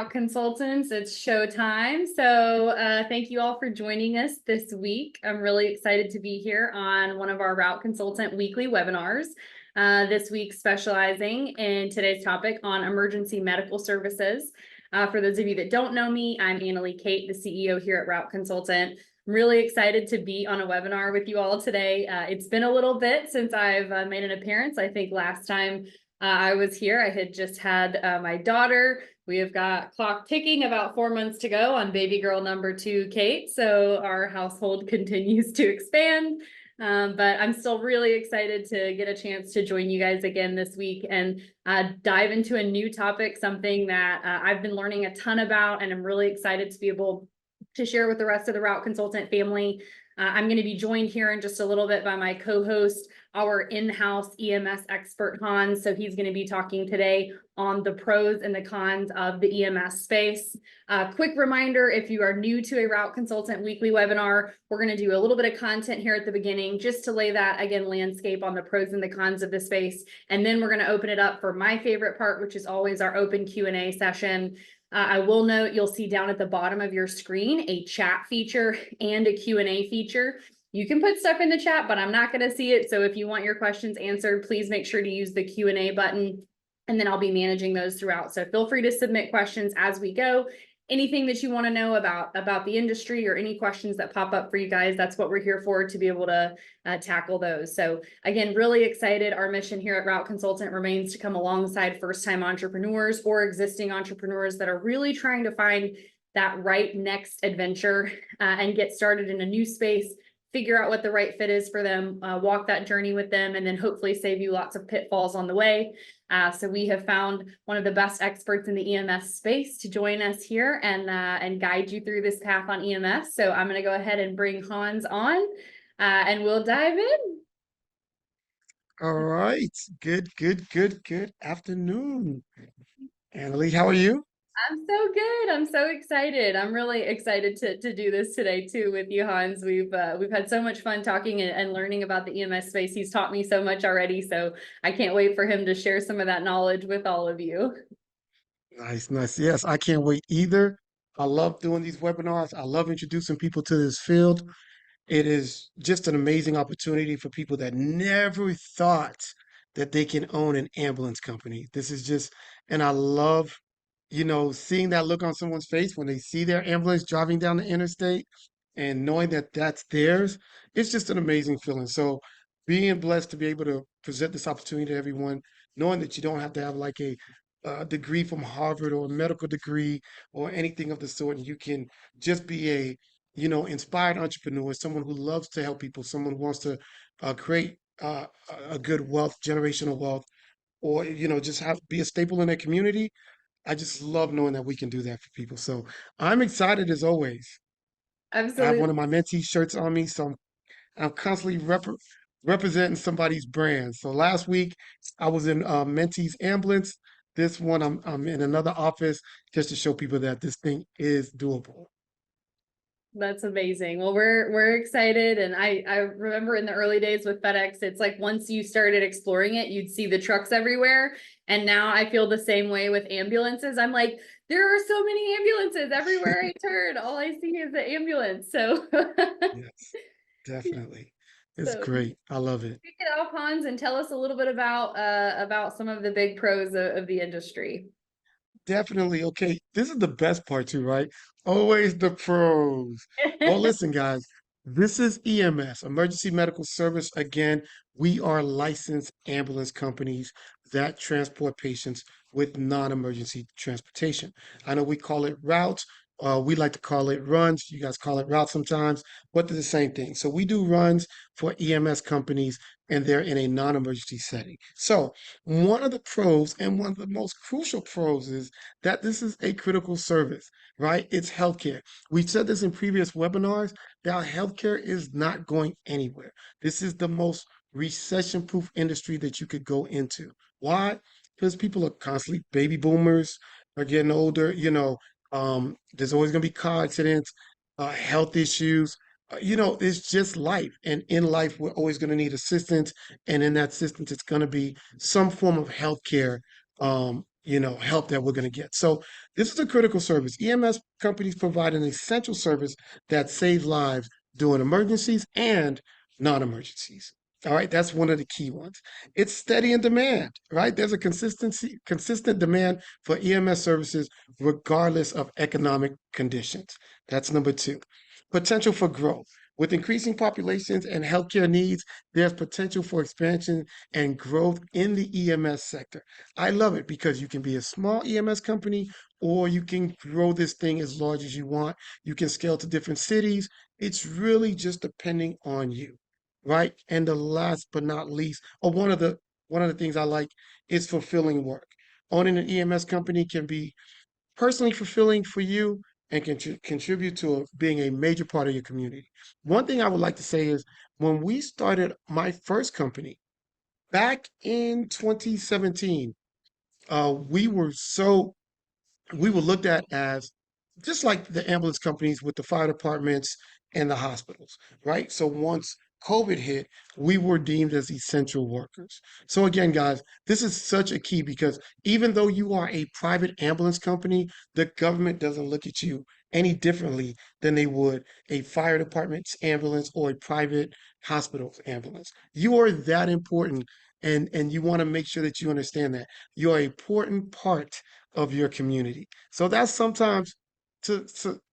Route Consultants. It's showtime. So thank you all for joining us this week. I'm really excited to be here on one of our Route Consultant weekly webinars. This week specializing in today's topic on emergency medical services. For those of you that don't know me, I'm Annalie Kate, the CEO here at Route Consultant. I'm really excited to be on a webinar with you all today. It's been a little bit since I've made an appearance. I think last time I was here, I had just had my daughter. We have got clock ticking, about 4 months to go on baby girl number 2, Kate. So our household continues to expand. But I'm still really excited to get a chance to join you guys again this week and dive into a new topic, something that I've been learning a ton about, and I'm really excited to be able to share with the rest of the Route Consultant family. I'm going to be joined here in just a little bit by my co-host, our in-house EMS expert, Hans. So he's going to be talking today on the pros and the cons of the EMS space. Quick reminder, if you are new to a Route Consultant weekly webinar, we're going to do a little bit of content here at the beginning just to lay that, again, landscape on the pros and the cons of the space. And then we're going to open it up for my favorite part, which is always our open Q&A session. I will note you'll see down at the bottom of your screen a chat feature and a Q&A feature. You can put stuff in the chat, but I'm not going to see it. So if you want your questions answered, please make sure to use the Q&A button, and then I'll be managing those throughout. So feel free to submit questions as we go. Anything that you want to know about the industry or any questions that pop up for you guys, that's what we're here for, to be able to tackle those. So again, really excited. Our mission here at Route Consultant remains to come alongside first-time entrepreneurs or existing entrepreneurs that are really trying to find that right next adventure and get started in a new space, figure out what the right fit is for them, walk that journey with them, and then hopefully save you lots of pitfalls on the way. So we have found one of the best experts in the EMS space to join us here and guide you through this path on EMS. So I'm going to go ahead and bring Hans on and we'll dive in. All right. Good afternoon. Annalie, how are you? I'm so good. I'm so excited. I'm really excited to do this today too with you, Hans. We've had so much fun talking and learning about the EMS space. He's taught me so much already, so I can't wait for him to share some of that knowledge with all of you. Nice. Yes, I can't wait either. I love doing these webinars. I love introducing people to this field. It is just an amazing opportunity for people that never thought that they can own an ambulance company. This is just, and I love, seeing that look on someone's face when they see their ambulance driving down the interstate and knowing that that's theirs. It's just an amazing feeling. So being blessed to be able to present this opportunity to everyone, knowing that you don't have to have like a degree from Harvard or a medical degree or anything of the sort, and you can just be a inspired entrepreneur, someone who loves to help people, someone who wants to create a good wealth, generational wealth, or just have be a staple in their community. I just love knowing that we can do that for people. So I'm excited as always. I have Absolutely. one of my mentee shirts on me, so I'm constantly representing somebody's brand. So last week I was in Mentee's ambulance. This one I'm in another office just to show people that this thing is doable. That's amazing. Well, we're excited, and I remember in the early days with FedEx, it's like once you started exploring it, you'd see the trucks everywhere, and now I feel the same way with ambulances. I'm like, there are so many ambulances everywhere I turn. All I see is the ambulance. So, Yes, definitely. It's so great. I love it. kick it off, Hans, and tell us a little bit about some of the big pros of the industry. Definitely. Okay, this is the best part too, right? Always the pros. Well, listen, guys, this is EMS, Emergency Medical Service. Again, we are licensed ambulance companies that transport patients with non-emergency transportation. I know we call it routes. We like to call it runs. You guys call it routes sometimes, but they're the same thing. So we do runs for EMS companies, and they're in a non-emergency setting. So one of the pros and one of the most crucial pros is that this is a critical service, right? It's healthcare. We've said this in previous webinars that healthcare is not going anywhere. This is the most recession-proof industry that you could go into. Why? Because people are constantly, baby boomers are getting older, there's always going to be car accidents, health issues. It's just life. And in life, we're always going to need assistance. And in that assistance, it's going to be some form of healthcare help that we're going to get. So this is a critical service. EMS companies provide an essential service that saves lives during emergencies and non-emergencies. All right, that's one of the key ones. It's steady in demand, right? There's a consistent demand for EMS services regardless of economic conditions. That's number two. Potential for growth. With increasing populations and healthcare needs, there's potential for expansion and growth in the EMS sector. I love it because you can be a small EMS company or you can grow this thing as large as you want. You can scale to different cities. It's really just depending on you, right? And the last but not least, or one of the things I like is fulfilling work. Owning an EMS company can be personally fulfilling for you and can contribute to being a major part of your community. One thing I would like to say is when we started my first company back in 2017, we were so we were looked at as just like the ambulance companies with the fire departments and the hospitals, right? So once COVID hit, we were deemed as essential workers. So again, guys, this is such a key because even though you are a private ambulance company, the government doesn't look at you any differently than they would a fire department's ambulance or a private hospital's ambulance. You are that important, and you want to make sure that you understand that. You're an important part of your community. So that's sometimes to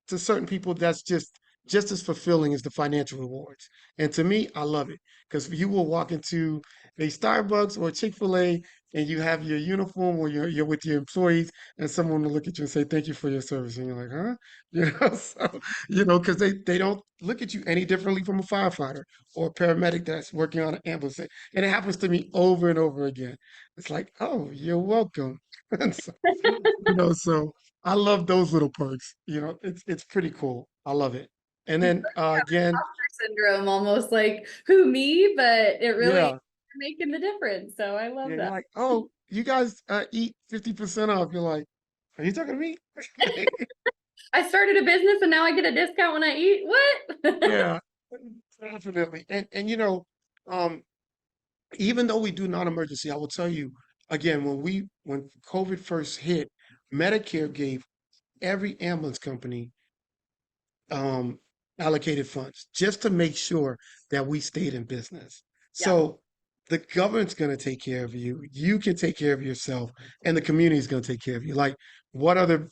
certain people that's just as fulfilling as the financial rewards. And to me, I love it because you will walk into a Starbucks or a Chick-fil-A and you have your uniform or you're with your employees and someone will look at you and say, thank you for your service. And you're like, huh? So, because they don't look at you any differently from a firefighter or a paramedic that's working on an ambulance. And it happens to me over and over again. It's like, oh, you're welcome. And so, so I love those little perks. It's pretty cool. I love it. And then again, Syndrome, almost like who me, but it really yeah, making the difference. So I love yeah, you're that. like, oh, you guys eat 50% off. You're like, are you talking to me? I started a business and now I get a discount when I eat. What? Yeah, definitely. And um, even though we do non-emergency, I will tell you again, when COVID first hit, Medicare gave every ambulance company um, allocated funds just to make sure that we stayed in business. Yeah. So the government's going to take care of you. You can take care of yourself, and the community is going to take care of you. Like what other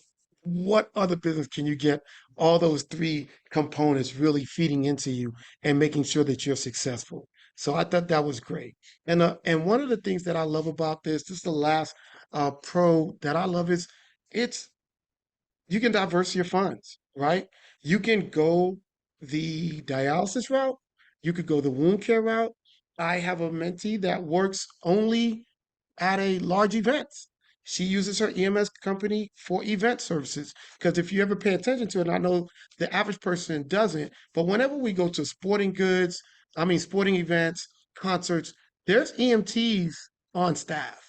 what other business can you get all those three components really feeding into you and making sure that you're successful? So I thought that was great. And one of the things that I love about this is the last pro that I love is it's you can diverse your funds, right? You can go the dialysis route, you could go the wound care route. I have a mentee that works only at a large events. She uses her EMS company for event services. Because if you ever pay attention to it, and I know the average person doesn't, but whenever we go to sporting events, concerts, there's EMTs on staff.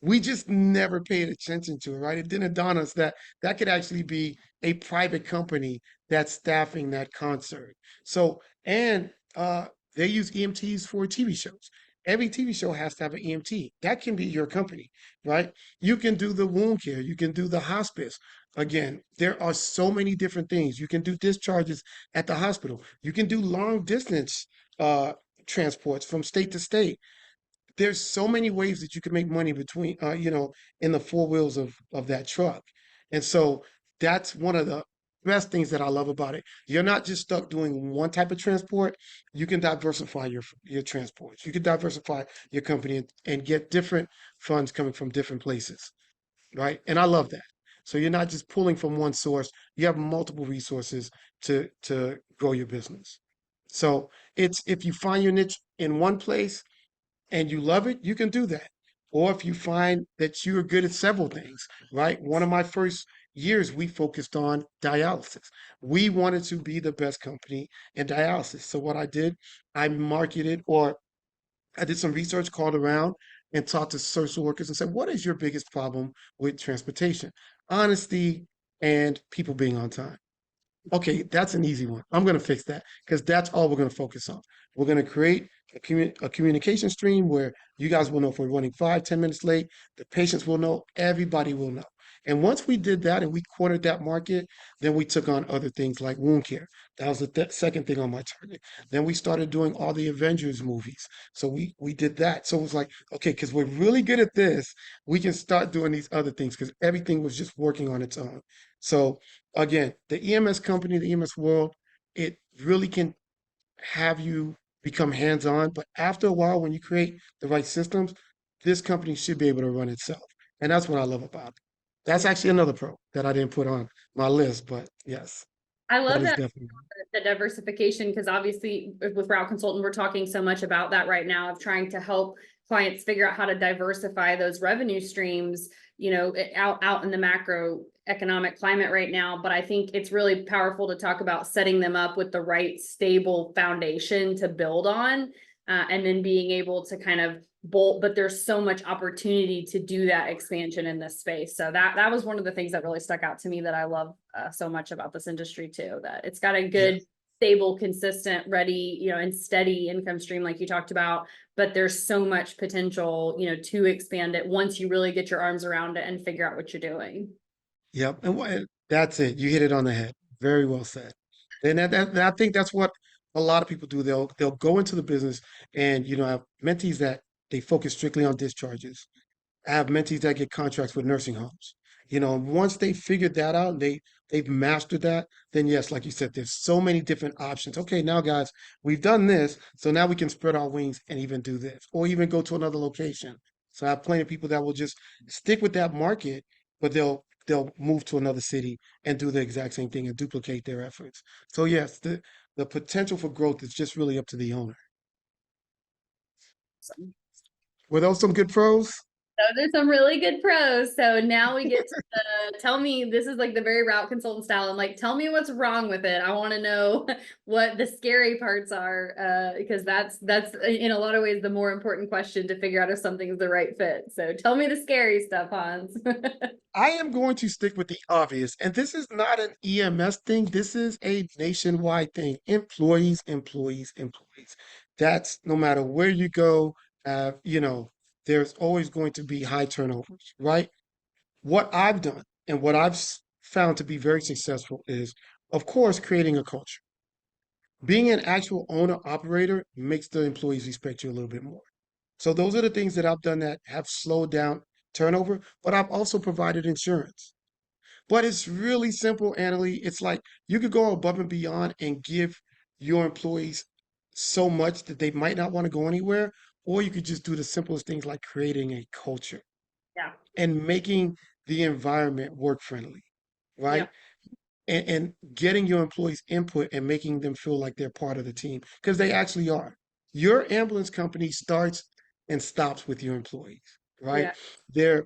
We just never paid attention to it, right? It didn't dawn us that that could actually be a private company that's staffing that concert. So, and they use EMTs for TV shows. Every TV show has to have an EMT. That can be your company, right? You can do the wound care, you can do the hospice. Again, there are so many different things. You can do discharges at the hospital. You can do long distance uh, transports from state to state. There's so many ways that you can make money between in the four wheels of that truck. And so that's one of the best things that I love about it. You're not just stuck doing one type of transport. You can diversify your transports. You can diversify your company and get different funds coming from different places, right? And I love that. So you're not just pulling from one source. You have multiple resources to grow your business. So it's if you find your niche in one place and you love it, you can do that. Or if you find that you're good at several things, right? One of my first years, we focused on dialysis. We wanted to be the best company in dialysis. So what I did, I marketed or I did some research, called around and talked to social workers and said, what is your biggest problem with transportation? Honesty and people being on time. Okay, that's an easy one. I'm going to fix that because that's all we're going to focus on. We're going to create a communication stream where you guys will know if we're running 5, 10 minutes late. The patients will know. Everybody will know. And once we did that and we cornered that market, then we took on other things like wound care. That was the second thing on my target. Then we started doing all the Avengers movies. So we did that. So it was like, okay, because we're really good at this, we can start doing these other things because everything was just working on its own. So again, the EMS company, the EMS world, it really can have you become hands-on, but after a while, when you create the right systems, this company should be able to run itself. And that's what I love about it. That's actually another pro that I didn't put on my list, but yes, I that love is that definitely. the diversification, because obviously with Route Consultant, we're talking so much about that right now of trying to help clients figure out how to diversify those revenue streams, out in the macroeconomic climate right now. But I think it's really powerful to talk about setting them up with the right stable foundation to build on, and then being able to kind of bolt, but there's so much opportunity to do that expansion in this space. So that was one of the things that really stuck out to me that I love so much about this industry too, that it's got a Yeah. good, stable, consistent, ready, and steady income stream like you talked about, but there's so much potential, to expand it once you really get your arms around it and figure out what you're doing. Yep. And that's it. You hit it on the head. Very well said. And and I think that's what a lot of people do. They'll go into the business and have mentees that they focus strictly on discharges. I have mentees that get contracts with nursing homes. Once they figured that out and they've mastered that, then yes, like you said, there's so many different options. Okay, now guys, we've done this, so now we can spread our wings and even do this, or even go to another location. So I have plenty of people that will just stick with that market, but they'll move to another city and do the exact same thing and duplicate their efforts. So yes, the potential for growth is just really up to the owner. So Were those some good pros? those are some really good pros. So now we get to tell me, this is like the very route consultant style. I'm like, tell me what's wrong with it. I want to know what the scary parts are, because that's in a lot of ways the more important question to figure out if something is the right fit. So tell me the scary stuff, Hans. I am going to stick with the obvious, and this is not an EMS thing. This is a nationwide thing. Employees, employees, employees. That's no matter where you go, there's always going to be high turnovers, right? What I've done and what I've found to be very successful is, of course, creating a culture. Being an actual owner operator makes the employees respect you a little bit more. So those are the things that I've done that have slowed down turnover, but I've also provided insurance. But it's really simple, Annalie. It's like you could go above and beyond and give your employees so much that they might not want to go anywhere, or you could just do the simplest things like creating a culture Yeah. and making the environment work friendly, Yeah. right? And getting your employees' input and making them feel like they're part of the team because they actually are. Your ambulance company starts and stops with your employees, right? Yeah. They're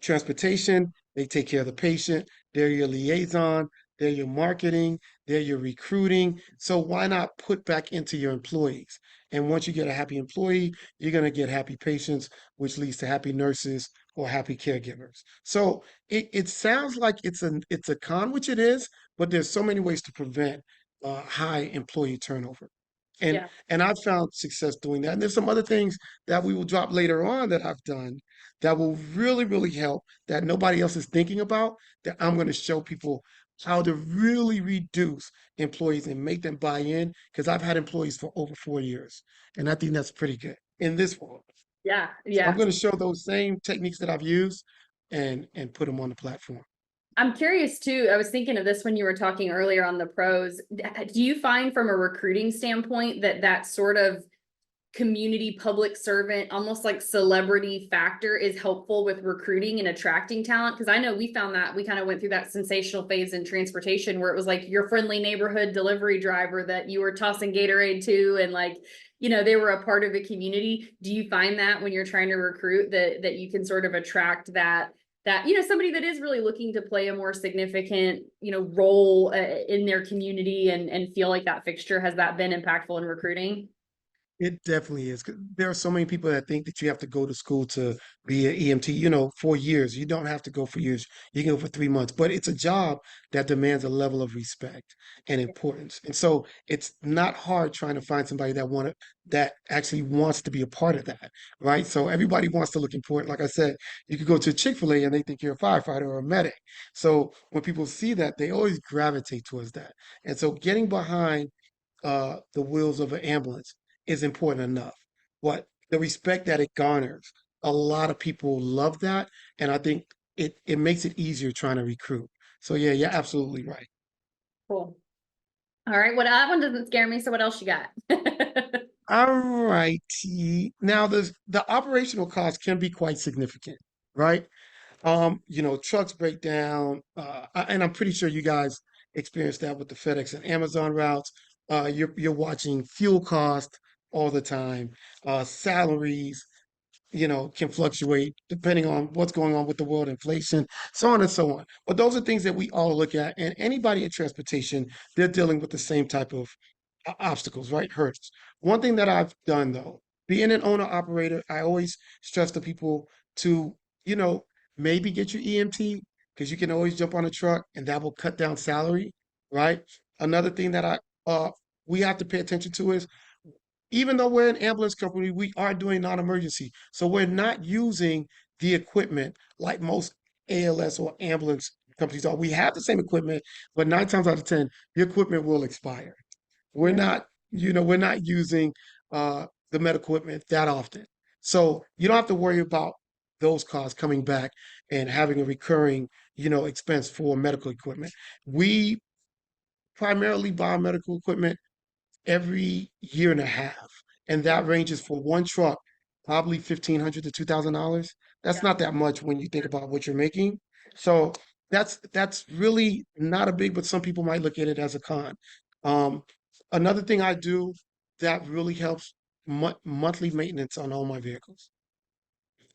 transportation, they take care of the patient, they're your liaison, they're your marketing, they're your recruiting. So why not put back into your employees? And once you get a happy employee, you're going to get happy patients, which leads to happy nurses or happy caregivers. So it sounds like it's a con, which it is, but there's so many ways to prevent high employee turnover. And Yeah. and I've found success doing that. And there's some other things that we will drop later on that I've done that will really, really help that nobody else is thinking about, that I'm going to show people how to really reduce employees and make them buy in. Because I've had employees for over 4 years, and I think that's pretty good in this world. Yeah. So I'm Yeah. going to show those same techniques that I've used and put them on the platform. I'm curious too. I was thinking of this when you were talking earlier on the pros. Do you find from a recruiting standpoint that that sort of community public servant, almost like celebrity factor is helpful with recruiting and attracting talent? Because I know we found that we kind of went through that sensational phase in transportation where it was like your friendly neighborhood delivery driver that you were tossing Gatorade to, and like, they were a part of the community. Do you find that when you're trying to recruit that you can sort of attract that somebody that is really looking to play a more significant role in their community and feel like that fixture? Has that been impactful in recruiting? It definitely is. 'Cause there are so many people that think that you have to go to school to be an EMT, 4 years. You don't have to go for years. You can go for 3 months. But it's a job that demands a level of respect and importance. And so it's not hard trying to find somebody that actually wants to be a part of that, right? So everybody wants to look important. Like I said, you could go to Chick-fil-A and they think you're a firefighter or a medic. So when people see that, they always gravitate towards that. And so getting behind the wheels of an ambulance is important enough. What the respect that it garners, a lot of people love that, and I think it makes it easier trying to recruit. So yeah, you're absolutely right. Cool. All right. Well, that one doesn't scare me. So what else you got? All righty. Now, the operational costs can be quite significant, right? Trucks break down, and I'm pretty sure you guys experienced that with the FedEx and Amazon routes. You're watching fuel cost all the time, salaries, can fluctuate depending on what's going on with the world inflation, so on and so on. But those are things that we all look at, and anybody in transportation, they're dealing with the same type of obstacles, right? Hurdles. One thing that I've done though, being an owner operator, I always stress to people to, you know, maybe get your EMT because you can always jump on a truck and that will cut down salary, right? Another thing that we have to pay attention to is even though we're an ambulance company, we are doing non-emergency. So we're not using the equipment like most ALS or ambulance companies are. We have the same equipment, but 9 times out of 10, the equipment will expire. We're Yeah. not, we're not using the medical equipment that often. So you don't have to worry about those costs coming back and having a recurring, expense for medical equipment. We primarily buy medical equipment every year and a half. And Yeah. that ranges for one truck, probably $1,500 to $2,000. That's Yeah. not that much when you think about what you're making. So that's really not a big, but some people might look at it as a con. Um, Another thing I do that really helps monthly maintenance on all my vehicles.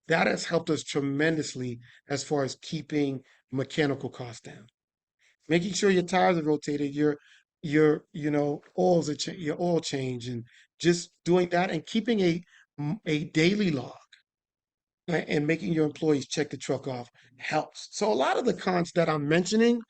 That has helped us tremendously as far as keeping mechanical costs down, making sure your tires are rotated, your oils your oil change, and just doing that and keeping a daily log, right, and making your employees check the truck off helps. So a lot of the cons that I'm mentioning,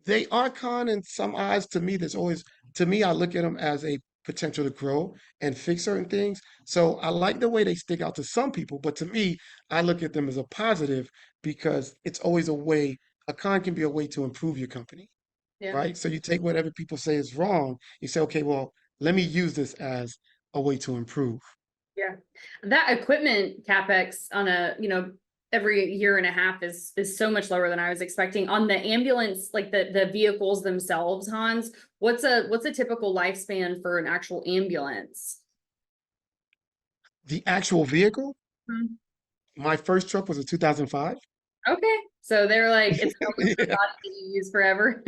they are con in some eyes. To me, I look at them as a potential to grow and fix certain things. So I like the way they stick out to some people, but to me, I look at them as a positive because it's always a con can be a way to improve your company, Yeah. right? So you take whatever people say is wrong, you say, okay, well, let me use this as a way to improve. Yeah. That equipment capex on every year and a half is so much lower than I was expecting. On the ambulance, like the vehicles themselves, Hans, what's a typical lifespan for an actual ambulance? The actual vehicle, Hmm. my first truck was a 2005. Okay. So they're like, it's an aluminum Yeah. body that you use forever.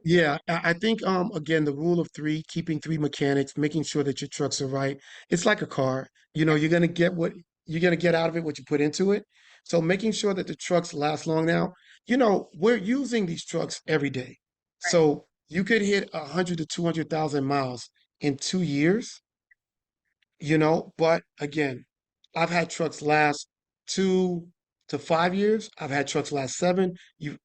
Yeah, I think again the rule of three, keeping three mechanics, making sure that your trucks are right. It's like a car. You're gonna get out of it what you put into it. So making sure that the trucks last long now. We're using these trucks every day. Right. So you could hit 100 to 200,000 miles in 2 years, but again, I've had trucks last 2 to 5 years. I've had trucks last seven. It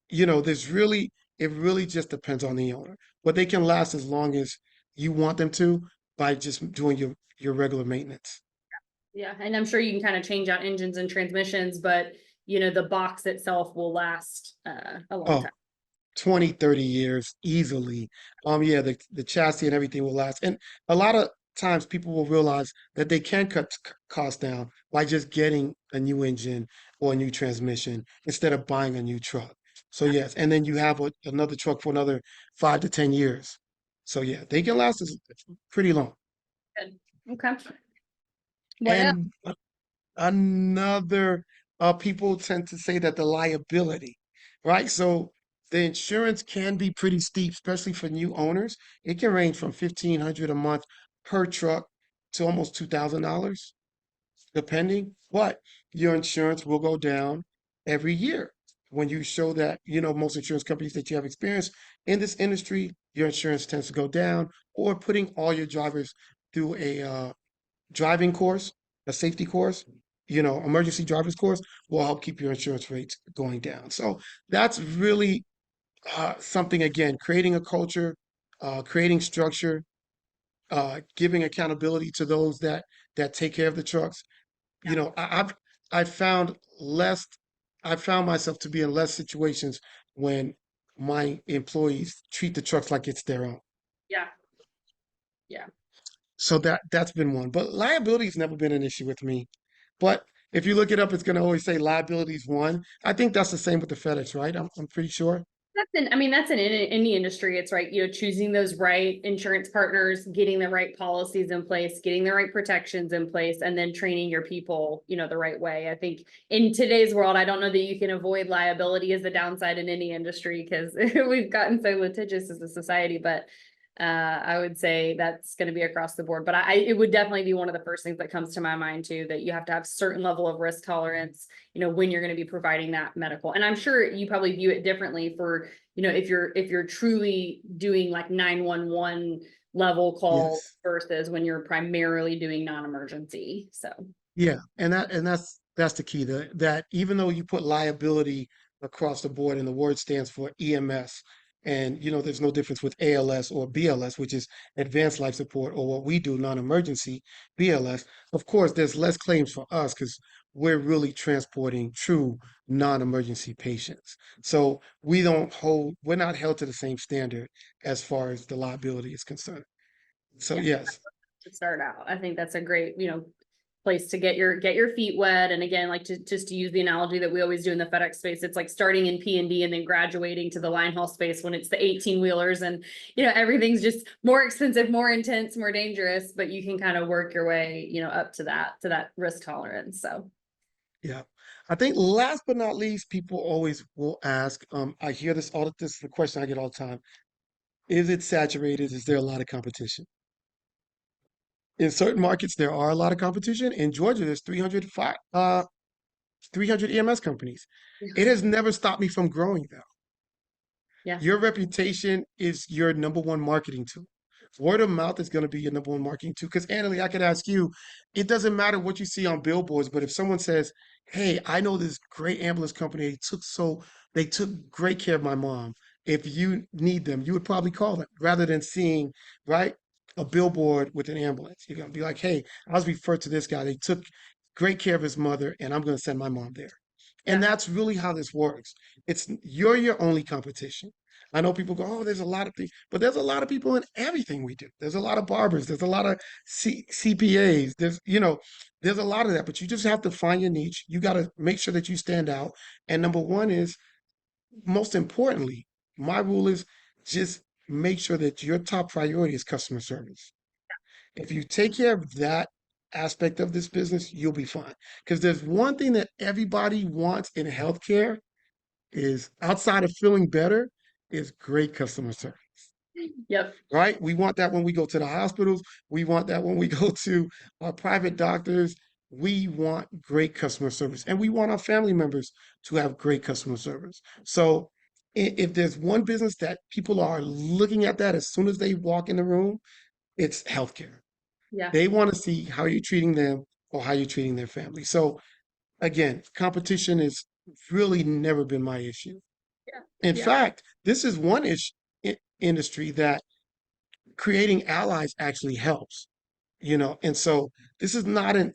really just depends on the owner, but they can last as long as you want them to by just doing your regular maintenance. Yeah. And I'm sure you can kind of change out engines and transmissions, but the box itself will last a long Oh, time. 20, 30 years easily. Yeah, the chassis and everything will last. And a lot of times people will realize that they can cut costs down by just getting a new engine or a new transmission instead of buying a new truck. So yes, and then you have another truck for another 5 to 10 years. So yeah, they can last pretty long. Good. Okay. What else? And another people tend to say that the liability, right? So the insurance can be pretty steep, especially for new owners. It can range from 1,500 a month per truck to almost $2,000, depending. But your insurance will go down every year. When you show that, most insurance companies that you have experience in this industry, your insurance tends to go down, or putting all your drivers through driving course, a safety course, emergency drivers course will help keep your insurance rates going down. So that's really something, again, creating a culture, creating structure, giving accountability to those that take care of the trucks. Yeah. I've found less, I've found myself to be in less situations when my employees treat the trucks like it's their own. Yeah. Yeah. So that's been one. But liability's never been an issue with me. But if you look it up, it's going to always say liability's one. I think that's the same with the FedEx, right? I'm pretty sure. I mean, that's in any industry. It's right, choosing those right insurance partners, getting the right policies in place, getting the right protections in place, and then training your people, the right way. I think in today's world, I don't know that you can avoid liability as the downside in any industry because we've gotten so litigious as a society, but I would say that's going to be across the board, but it would definitely be one of the first things that comes to my mind too, that you have to have certain level of risk tolerance, when you're going to be providing that medical. And I'm sure you probably view it differently for, if you're truly doing like 911 level call Yes. versus when you're primarily doing non-emergency. So, Yeah, and that's the key. That even though you put liability across the board, and the word stands for EMS, and there's no difference with ALS or BLS, which is advanced life support, or what we do, non-emergency BLS. Of course, there's less claims for us because we're really transporting true non-emergency patients. So we're not held to the same standard as far as the liability is concerned. So yeah, yes, to start out, I think that's a great, place to get your feet wet. And again, like just to use the analogy that we always do in the FedEx space, it's like starting in P&D and then graduating to the line haul space when it's the 18 wheelers and everything's just more expensive, more intense, more dangerous, but you can kind of work your way, up to that risk tolerance. So yeah. I think last but not least, people always will ask, I hear this is the question I get all the time. Is it saturated? Is there a lot of competition? In certain markets, there are a lot of competition. In Georgia, there's 300 EMS companies. It has never stopped me from growing though. yeah, Your reputation is your number one marketing tool. Word of mouth is going to be your number one marketing tool. Because, Annalie, I could ask you, it doesn't matter what you see on billboards, but if someone says, "Hey, I know this great ambulance company. They took great care of my mom. If you need them, you would probably call them rather than seeing, right, a billboard with an ambulance. You're going to be like, "Hey, I was referred to this guy. They took great care of his mother, and I'm going to send my mom there." And yeah, that's really how this works. You're your only competition. I know people go, oh, there's a lot of things, but there's a lot of people in everything we do. There's a lot of barbers. There's a lot of CPAs. There's a lot of that, but you just have to find your niche. You got to make sure that you stand out. And number one is, most importantly, my rule is just make sure that your top priority is customer service. If you take care of that aspect of this business, you'll be fine. Because there's one thing that everybody wants in healthcare is outside of feeling better is great customer service, yep, right? We want that when we go to the hospitals. We want that when we go to our private doctors. We want great customer service, and we want our family members to have great customer service. So if there's one business that people are looking at that as soon as they walk in the room, it's healthcare. yeah, They want to see how you're treating them or how you're treating their family. So again, competition has really never been my issue. yeah, In yeah. fact, this is one industry that creating allies actually helps, and so this is not an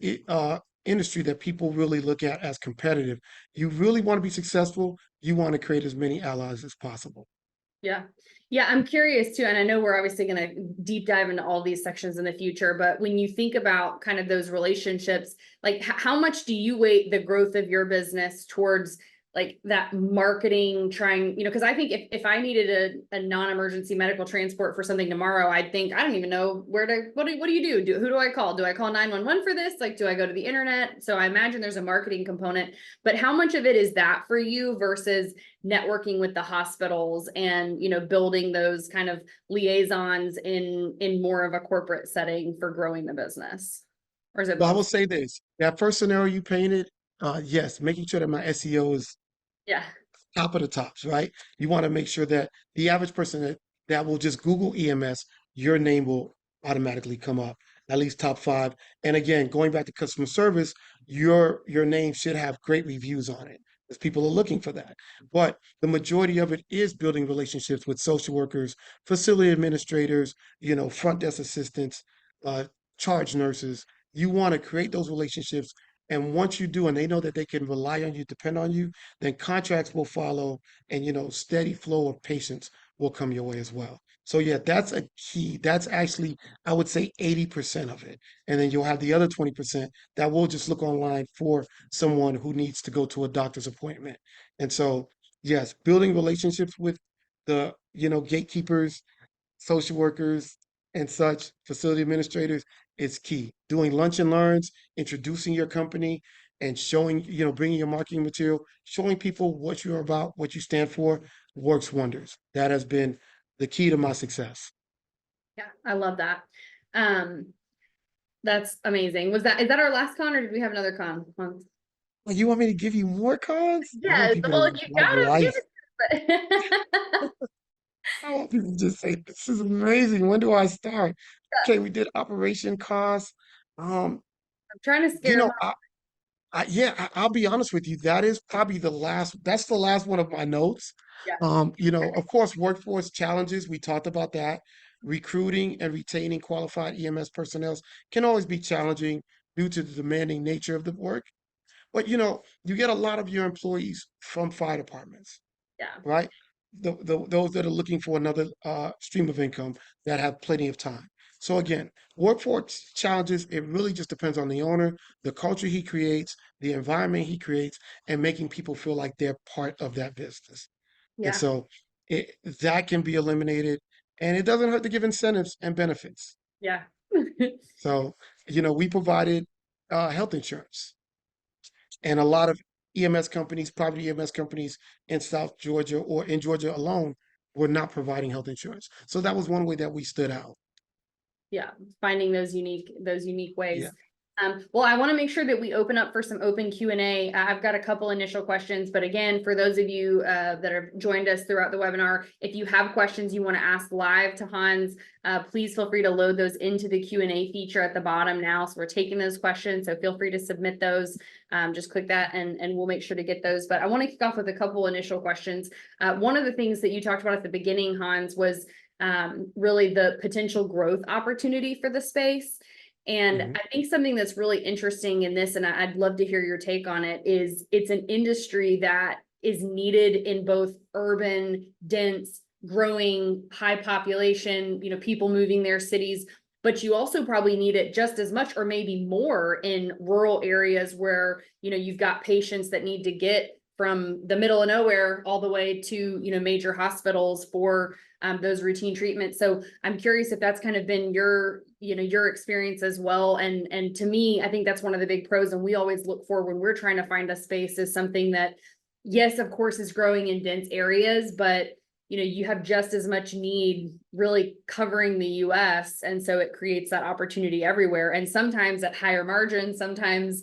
industry that people really look at as competitive. You really want to be successful, you want to create as many allies as possible. Yeah. Yeah, I'm curious too, and I know we're obviously going to deep dive into all these sections in the future, but when you think about kind of those relationships, like how much do you weight the growth of your business towards like that marketing trying, because I think if I needed a non-emergency medical transport for something tomorrow, I'd think, I don't even know what do you do? Who do I call? Do I call 911 for this? Like, do I go to the internet? So I imagine there's a marketing component, but how much of it is that for you versus networking with the hospitals and building those kind of liaisons in more of a corporate setting for growing the business, or is it But I will both? say this, that first scenario you painted, yes, making sure that my SEO is Yeah, top of the tops, right? You want to make sure that the average person that will just Google EMS, your name will automatically come up. at least top five. And again, going back to customer service, your name should have great reviews on it because people are looking for that. But the majority of it is building relationships with social workers, facility administrators, front desk assistants, uh, charge nurses. You want to create those relationships. And once you do, and they know that they can rely on you, depend on you, then contracts will follow, and steady flow of patients will come your way as well. So yeah, that's a key. That's actually, I would say, 80% of it. And then you'll have the other 20% that will just look online for someone who needs to go to a doctor's appointment. And so, yes, building relationships with the, gatekeepers, social workers, and such, facility administrators is key. Doing lunch and learns, introducing your company, and showing, bringing your marketing material, showing people what you're about, what you stand for, works wonders. That has been the key to my success. Yeah, I love that. Um, that's amazing. Is that our last con or did we have another con? Like, you want me to give you more cons? I want Yes, people well, to you like gotta give life. it to us. I want people to just say, "This is amazing. When do I start?" Okay, we did operation costs. Um, I'm trying to you scare them know, off. yeah, I'll be honest with you. That is probably that's the last one of my notes. Yeah, Of course, workforce challenges, we talked about that. Recruiting and retaining qualified EMS personnel can always be challenging due to the demanding nature of the work. But you get a lot of your employees from fire departments, yeah, right? Those that are looking for another stream of income that have plenty of time. So again, workforce challenges, it really just depends on the owner, the culture he creates, the environment he creates, and making people feel like they're part of that business. And yeah, so that can be eliminated, and it doesn't hurt to give incentives and benefits. yeah. So, we provided health insurance, and a lot of EMS companies, private EMS companies in South Georgia or in Georgia alone, were not providing health insurance. So that was one way that we stood out. Yeah, finding those unique Yeah. ways. Well, I want to make sure that we open up for some open Q&A. I've got a couple initial questions, but again, for those of you that have joined us throughout the webinar, if you have questions you want to ask live to Hans, please feel free to load those into the Q&A feature at the bottom now. So we're taking those questions, so feel free to submit those. Just click that and we'll make sure to get those. But I want to kick off with a couple initial questions. One of the things that you talked about at the beginning, Hans, was really the potential growth opportunity for the space. And Mhm. I think something that's really interesting in this, and I'd love to hear your take on it, is it's an industry that is needed in both urban, dense, growing, high population, people moving their cities, but you also probably need it just as much or maybe more in rural areas where, you've got patients that need to get from the middle of nowhere all the way to, major hospitals for those routine treatments. So I'm curious if that's kind of been your experience as well. And to me, I think that's one of the big pros. And we always look for when we're trying to find a space is something that, yes, of course, is growing in dense areas, but you have just as much need really covering the US. And so it creates that opportunity everywhere. And sometimes at higher margins, sometimes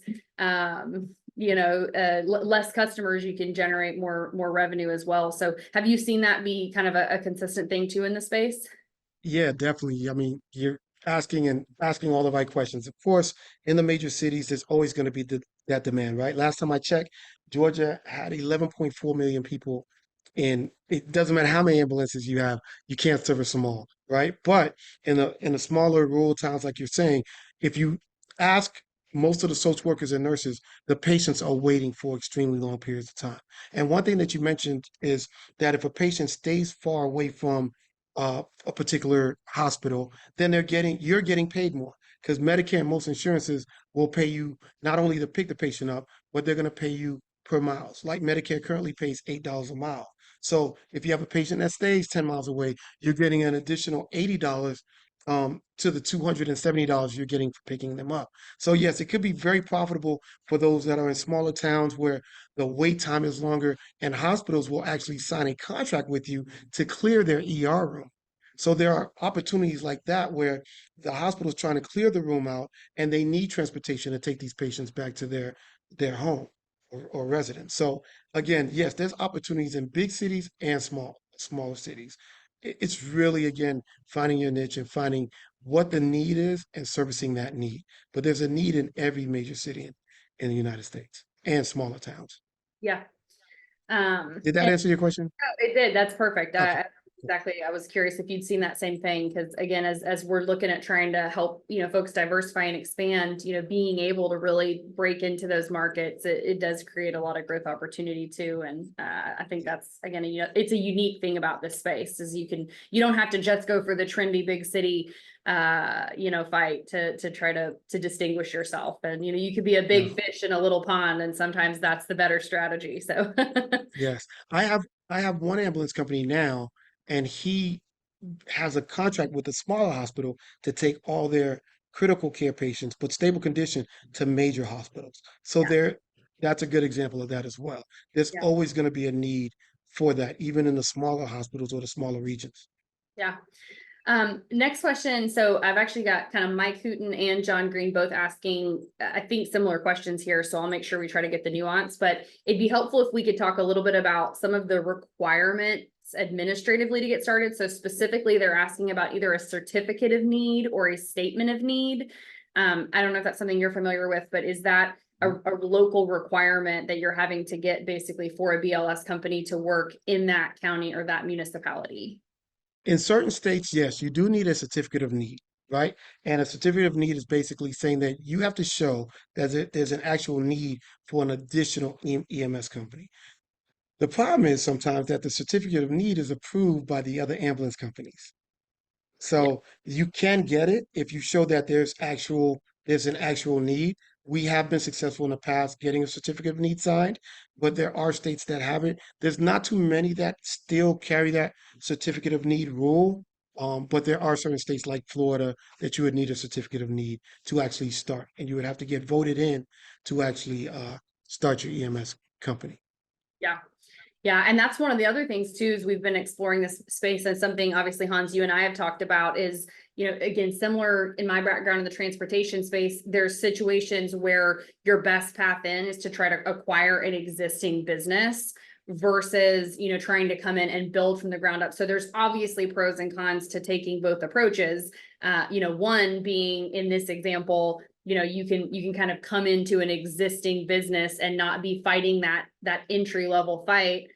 less customers, you can generate more revenue as well. So have you seen that be kind of a consistent thing too in the space? Yeah, definitely. I mean, you're asking all the right questions. Of course, in the major cities, there's always going to be that demand, right? Last time I checked, Georgia had 11.4 million people, and it doesn't matter how many ambulances you have, you can't service them all, right? But in the smaller rural towns, like you're saying, if you ask most of the social workers and nurses, the patients are waiting for extremely long periods of time. And one thing that you mentioned is that if a patient stays far away from a particular hospital, then you're getting paid more because Medicare and most insurances will pay you not only to pick the patient up, but they're going to pay you per miles. Like Medicare currently pays $8 a mile. So if you have a patient that stays 10 miles away, you're getting an additional $80 to the $270 you're getting for picking them up. So yes, it could be very profitable for those that are in smaller towns where the wait time is longer, and hospitals will actually sign a contract with you to clear their ER room. So there are opportunities like that where the hospital is trying to clear the room out and they need transportation to take these patients back to their home or residence. So again, yes, there's opportunities in big cities and smaller cities. It's really again finding your niche and finding what the need is and servicing that need. But there's a need in every major city in the United States and smaller towns. Yeah. Did that And answer your question? it did. That's perfect. Okay. Cool. Exactly. I was curious if you'd seen that same thing because again, as we're looking at trying to help, folks diversify and expand, being able to really break into those markets, it does create a lot of growth opportunity too. And I think that's again, it's a unique thing about this space is you don't have to just go for the trendy big city fight to try to distinguish yourself. And you could be a Yeah. big fish in a little pond, and sometimes that's the better strategy. So Yes. I have one ambulance company now, and he has a contract with a smaller hospital to take all their critical care patients, but stable condition to major hospitals. So yeah, that's a good example of that as well. There's yeah. always going to be a need for that, even in the smaller hospitals or the smaller regions. Yeah. Next question. So I've actually got kind of Mike Hooten and John Green both asking, I think, similar questions here. So I'll make sure we try to get the nuance, but it'd be helpful if we could talk a little bit about some of the requirements administratively to get started. So specifically, they're asking about either a certificate of need or a statement of need. I don't know if that's something you're familiar with, but is that a local requirement that you're having to get basically for a BLS company to work in that county or that municipality? In certain states, yes, you do need a certificate of need, right? And a certificate of need is basically saying that you have to show that there's an actual need for an additional EMS company. The problem is sometimes that the certificate of need is approved by the other ambulance companies. Yeah. So you can get it if you show that there's an actual need. We have been successful in the past getting a certificate of need signed, but there are states that haven't. There's not too many that still carry that certificate of need rule. But there are certain states like Florida that you would need a certificate of need to actually start, and you would have to get voted in to actually start your EMS company. Yeah. Yeah, and that's one of the other things too, is we've been exploring this space and something obviously, Hans, you and I have talked about is, again, similar in my background in the transportation space, there's situations where your best path in is to try to acquire an existing business versus, trying to come in and build from the ground up. So there's obviously pros and cons to taking both approaches. One being in this example, you can kind of come into an existing business and not be fighting that entry level fight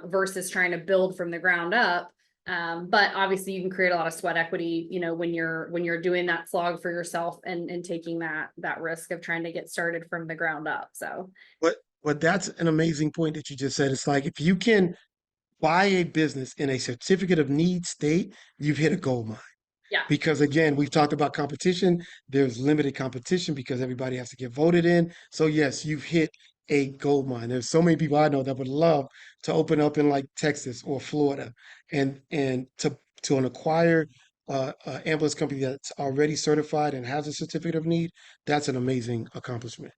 versus trying to build from the ground up. But obviously you can create a lot of sweat equity, when you're doing that slog for yourself and taking that risk of trying to get started from the ground up. So But but that's an amazing point that you just said. It's like if you can buy a business in a certificate of need state, you've hit a gold mine. yeah, Because again, we've talked about competition. There's limited competition because everybody has to get voted in. So yes, you've hit a gold mine. There's so many people I know that would love to open up in like Texas or Florida and to an acquire ambulance company that's already certified and has a certificate of need. That's an amazing accomplishment.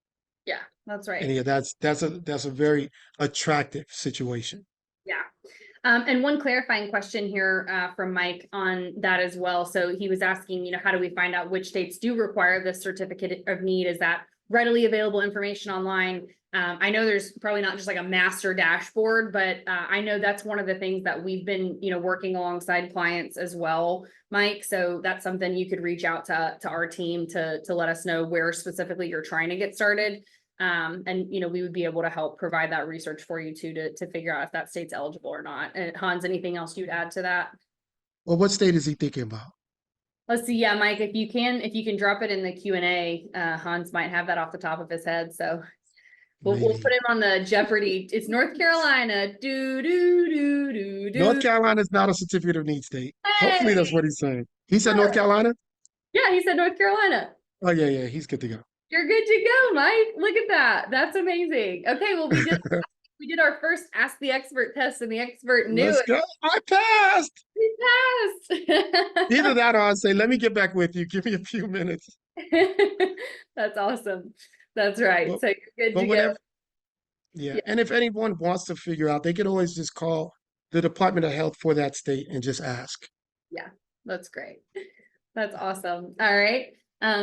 yeah, that's And right. yeah, that's a very attractive situation. Yeah. And one clarifying question here from Mike on that as well. So he was asking, how do we find out which states do require this certificate of need? Is that readily available information online? I know there's probably not just like a master dashboard, but I know that's one of the things that we've been, working alongside clients as well, Mike. So that's something you could reach out to our team to let us know where specifically you're trying to get started. And we would be able to help provide that research for you too to figure out if that state's eligible or not. And Hans, anything else you'd add to that? Well, what state is he thinking about? Let's see. Yeah, Mike, if you can drop it in the Q&A, Hans might have that off the top of his head. So we'll put Maybe. him on the Jeopardy. It's North Carolina. Do do do do North do. Carolina is not a certificate of need state. Hopefully that's Hey, what he's saying. He said North yeah, Carolina? yeah, he said North Carolina. Oh yeah, yeah, he's good to go. You're good to go, Mike. Look at that. That's amazing. Okay, well, we did our first Ask the Expert test, and the expert knew Let's it. go. I passed. We Either passed. that or I'll say, let me get back with you. Give me a few minutes. That's awesome. That's right. But So you're good but to go. whatever. Yeah. Yeah, And if anyone wants to figure out, they can always just call the Department of Health for that state and just ask. yeah, that's great. That's awesome. All right.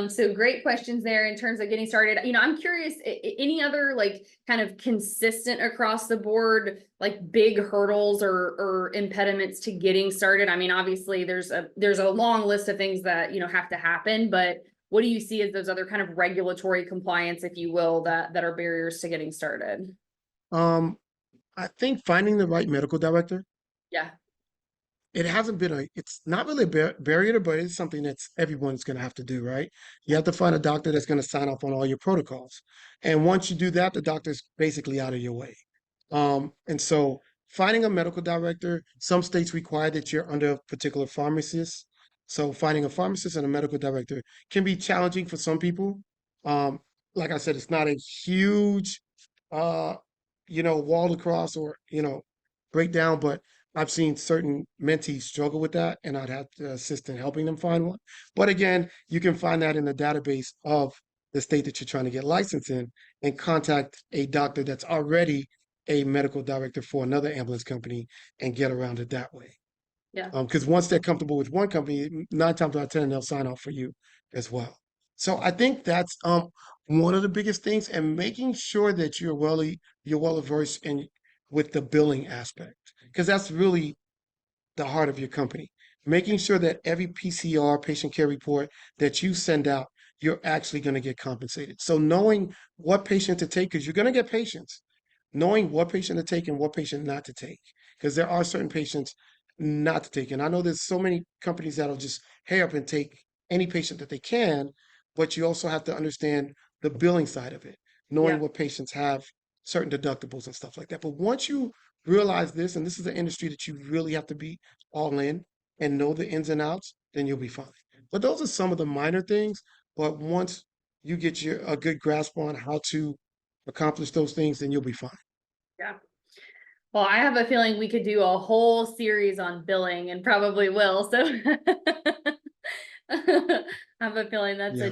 So great questions there in terms of getting started. I'm curious, any other like kind of consistent across the board, like big hurdles or impediments to getting started? I mean, obviously there's a long list of things that, have to happen, but what do you see as those other kind of regulatory compliance, if you will, that are barriers to getting started? Um, I think finding the right medical director, Yeah. it hasn't been it's not really a barrier, but it's something that's everyone's going to have to do, right? You have to find a doctor that's going to sign off on all your protocols. And once you do that, the doctor's basically out of your way. And so finding a medical director, some states require that you're under a particular pharmacist. So finding a pharmacist and a medical director can be challenging for some people. Um, like I said, it's not a huge, uh, wall across or, breakdown, but I've seen certain mentees struggle with that, and I'd have to assist in helping them find one. But again, you can find that in the database of the state that you're trying to get licensed in and contact a doctor that's already a medical director for another ambulance company and get around it that way. Yeah. Because once they're comfortable with one company, 9 times out of 10 they'll sign off for you as well. So I think that's one of the biggest things, and making sure that you're well versed in with the billing aspect, because that's really the heart of your company. Making sure that every PCR, patient care report, that you send out, you're actually going to get compensated. So knowing what patient to take, because you're going to get patients, knowing what patient to take and what patient not to take, because there are certain patients not to take. And I know there's so many companies that'll just pay up and take any patient that they can, but you also have to understand the billing side of it, knowing Yeah. what patients have certain deductibles and stuff like that. But once you realize this, and this is an industry that you really have to be all in and know the ins and outs, then you'll be fine. But those are some of the minor things. But once you get a good grasp on how to accomplish those things, then you'll be fine. Yeah. Well, I have a feeling we could do a whole series on billing and probably will. So I have a feeling that's Yeah.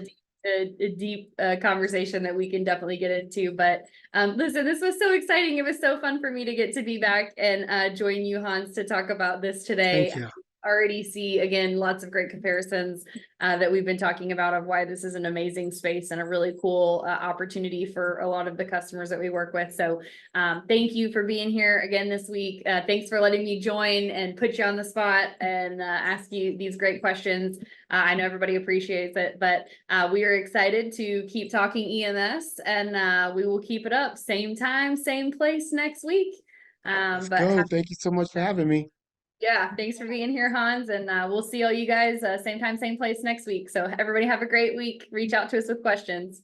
a deep conversation that we can definitely get into. But listen, this was so exciting. It was so fun for me to get to be back and join you, Hans, to talk about this today. Thank you. Already see again lots of great comparisons that we've been talking about of why this is an amazing space and a really cool opportunity for a lot of the customers that we work with. So thank you for being here again this week. Thanks for letting me join and put you on the spot and ask you these great questions. I know everybody appreciates it, but we are excited to keep talking EMS, and we will keep it up. Same time, same place next week. Let's But go. Thank you so much for having me. yeah, thanks for being here, Hans, and we'll see all you guys same time, same place next week. So everybody have a great week. Reach out to us with questions.